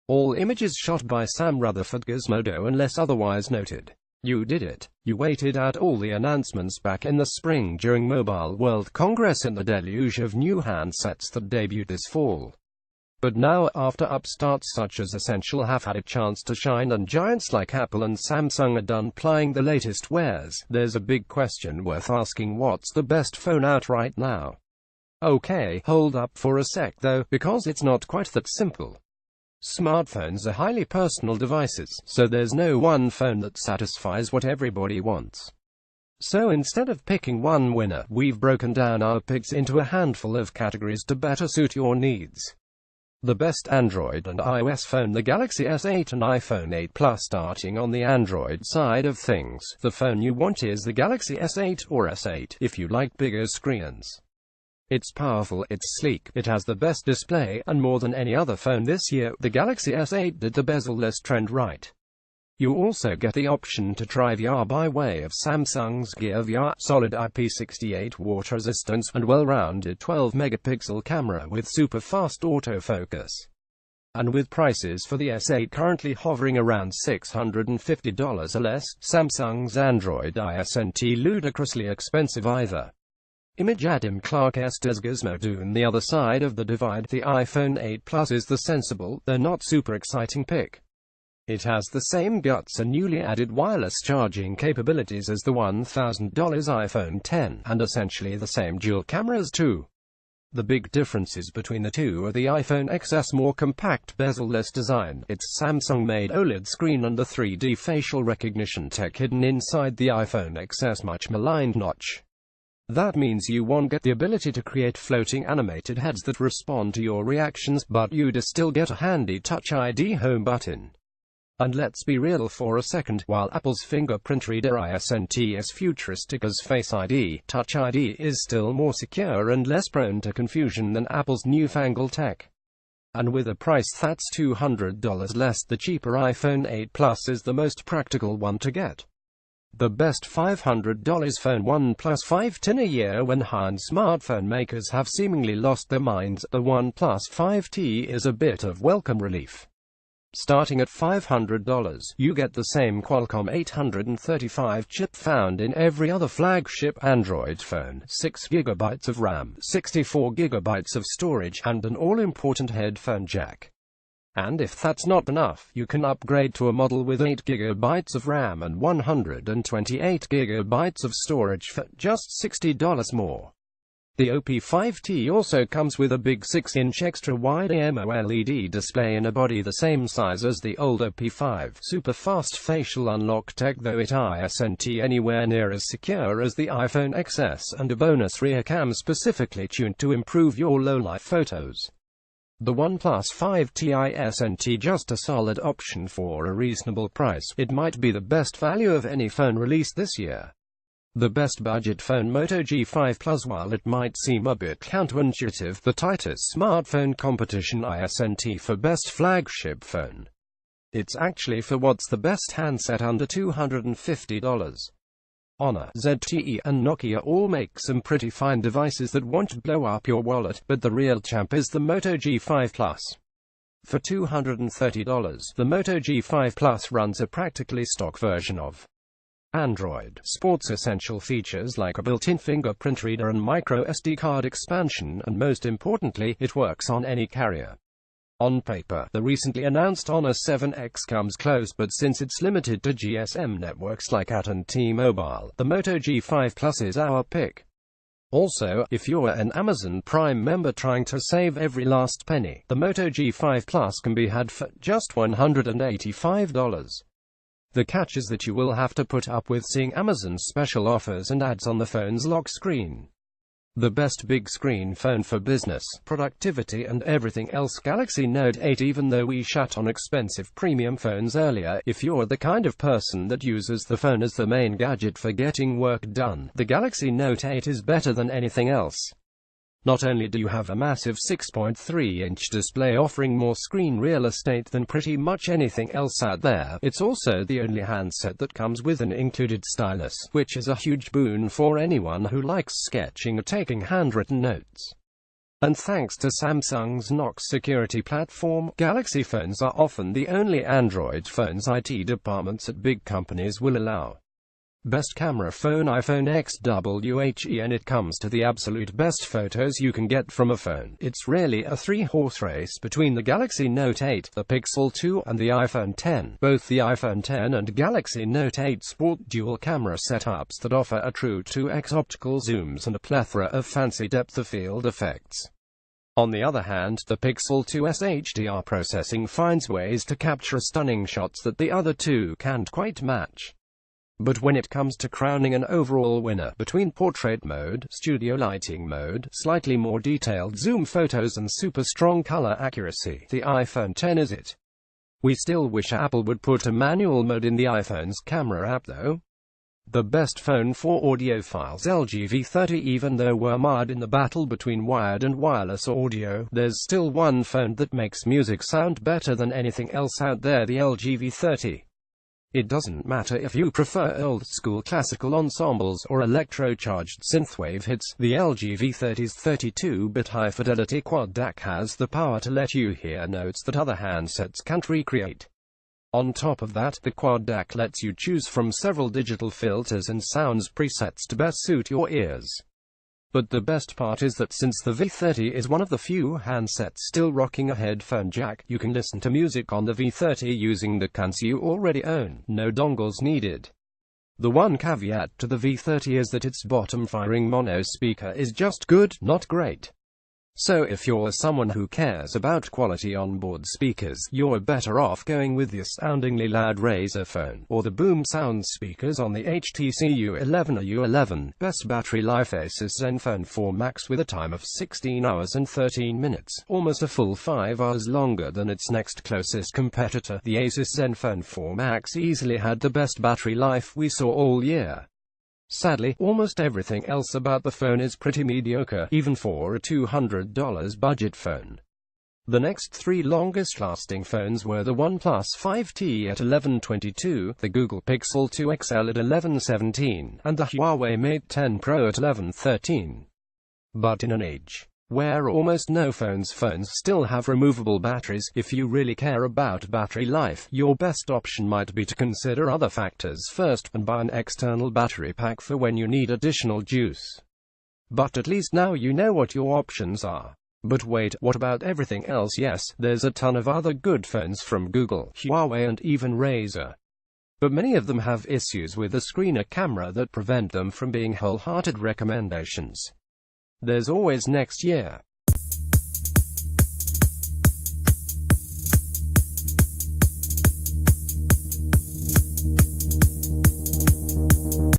All images shot by Sam RutherfordGizmodo unless otherwise noted. You did it. You waited out all the announcements back in the spring during Mobile World Congress and the deluge of new handsets that debuted this fall. But now, after upstarts such as Essential have had a chance to shine and giants like Apple and Samsung are done plying the latest wares, there's a big question worth asking: what's the best phone out right now? Okay, hold up for a sec though, because it's not quite that simple. Smartphones are highly personal devices, so there's no one phone that satisfies what everybody wants. So instead of picking one winner, we've broken down our picks into a handful of categories to better suit your needs. The best Android and iOS phone: the Galaxy S8 and iPhone 8 Plus. Starting on the Android side of things, the phone you want is the Galaxy S8 or S8 if you like bigger screens. It's powerful, it's sleek, it has the best display, and more than any other phone this year, the Galaxy S8 did the bezel-less trend right. You also get the option to try VR by way of Samsung's Gear VR, solid IP68 water resistance, and well-rounded 12-megapixel camera with super-fast autofocus. And with prices for the S8 currently hovering around $650 or less, Samsung's Android isn't ludicrously expensive either. Image Adam Clark Estes Gizmodo. On the other side of the divide, the iPhone 8 Plus is the sensible, though not super exciting pick. It has the same guts and newly added wireless charging capabilities as the $1,000 iPhone X, and essentially the same dual cameras too. The big differences between the two are the iPhone XS more compact bezel-less design, its Samsung-made OLED screen, and the 3D facial recognition tech hidden inside the iPhone XS much maligned notch. That means you won't get the ability to create floating animated heads that respond to your reactions, but you'd still get a handy Touch ID home button. And let's be real for a second, while Apple's fingerprint reader isn't as futuristic as Face ID, Touch ID is still more secure and less prone to confusion than Apple's newfangled tech. And with a price that's $200 less, the cheaper iPhone 8 Plus is the most practical one to get. The best $500 phone: OnePlus 5T. In a year when high-end smartphone makers have seemingly lost their minds, the OnePlus 5T is a bit of welcome relief. Starting at $500, you get the same Qualcomm 835 chip found in every other flagship Android phone, 6GB of RAM, 64GB of storage, and an all-important headphone jack. And if that's not enough, you can upgrade to a model with 8GB of RAM and 128GB of storage for just $60 more. The OP5T also comes with a big 6-inch extra-wide AMOLED display in a body the same size as the old OP5. Super-fast facial unlock tech, though it isn't anywhere near as secure as the iPhone XS, and a bonus rear cam specifically tuned to improve your low-light photos. The OnePlus 5T isn't just a solid option for a reasonable price, it might be the best value of any phone released this year. The best budget phone: Moto G5 Plus. While it might seem a bit counterintuitive, the tightest smartphone competition isn't for best flagship phone. It's actually for what's the best handset under $250. Honor, ZTE, and Nokia all make some pretty fine devices that won't blow up your wallet, but the real champ is the Moto G5 Plus. For $230, the Moto G5 Plus runs a practically stock version of Android, sports essential features like a built-in fingerprint reader and micro SD card expansion, and most importantly, it works on any carrier. On paper, the recently announced Honor 7X comes close, but since it's limited to GSM networks like AT and T-Mobile, the Moto G5 Plus is our pick. Also, if you're an Amazon Prime member trying to save every last penny, the Moto G5 Plus can be had for just $185. The catch is that you will have to put up with seeing Amazon's special offers and ads on the phone's lock screen. The best big screen phone for business, productivity, and everything else: Galaxy Note 8. Even though we shat on expensive premium phones earlier, if you're the kind of person that uses the phone as the main gadget for getting work done, the Galaxy Note 8 is better than anything else. Not only do you have a massive 6.3-inch display offering more screen real estate than pretty much anything else out there, it's also the only handset that comes with an included stylus, which is a huge boon for anyone who likes sketching or taking handwritten notes. And thanks to Samsung's Knox security platform, Galaxy phones are often the only Android phones IT departments at big companies will allow. Best camera phone iPhone XWHE. And it comes to the absolute best photos you can get from a phone. It's really a three-horse race between the Galaxy Note 8, the Pixel 2, and the iPhone X. Both the iPhone X and Galaxy Note 8 sport dual camera setups that offer a true 2x optical zooms and a plethora of fancy depth of field effects. On the other hand, the Pixel 2's HDR processing finds ways to capture stunning shots that the other two can't quite match. But when it comes to crowning an overall winner between portrait mode, studio lighting mode, slightly more detailed zoom photos and super strong color accuracy, the iPhone X is it. We still wish Apple would put a manual mode in the iPhone's camera app though. The best phone for audiophiles, LG V30. Even though we're mired in the battle between wired and wireless audio, there's still one phone that makes music sound better than anything else out there, the LG V30. It doesn't matter if you prefer old-school classical ensembles or electro-charged synthwave hits, the LG V30's 32-bit high-fidelity quad DAC has the power to let you hear notes that other handsets can't recreate. On top of that, the quad DAC lets you choose from several digital filters and sounds presets to best suit your ears. But the best part is that since the V30 is one of the few handsets still rocking a headphone jack, you can listen to music on the V30 using the cans you already own, no dongles needed. The one caveat to the V30 is that its bottom-firing mono speaker is just good, not great. So if you're someone who cares about quality onboard speakers, you're better off going with the astoundingly loud Razer phone, or the boom sound speakers on the HTC U11 or U11. Best battery life: Asus Zenfone 4 Max with a time of 16 hours and 13 minutes, almost a full 5 hours longer than its next closest competitor. The Asus Zenfone 4 Max easily had the best battery life we saw all year. Sadly, almost everything else about the phone is pretty mediocre, even for a $200 budget phone. The next three longest-lasting phones were the OnePlus 5T at $1,122, the Google Pixel 2 XL at $1,117, and the Huawei Mate 10 Pro at $1,113. But in an age where almost no phones still have removable batteries, if you really care about battery life, your best option might be to consider other factors first, and buy an external battery pack for when you need additional juice. But at least now you know what your options are. But wait, what about everything else? Yes, there's a ton of other good phones from Google, Huawei and even Razer. But many of them have issues with the screen or camera that prevent them from being wholehearted recommendations. There's always next year.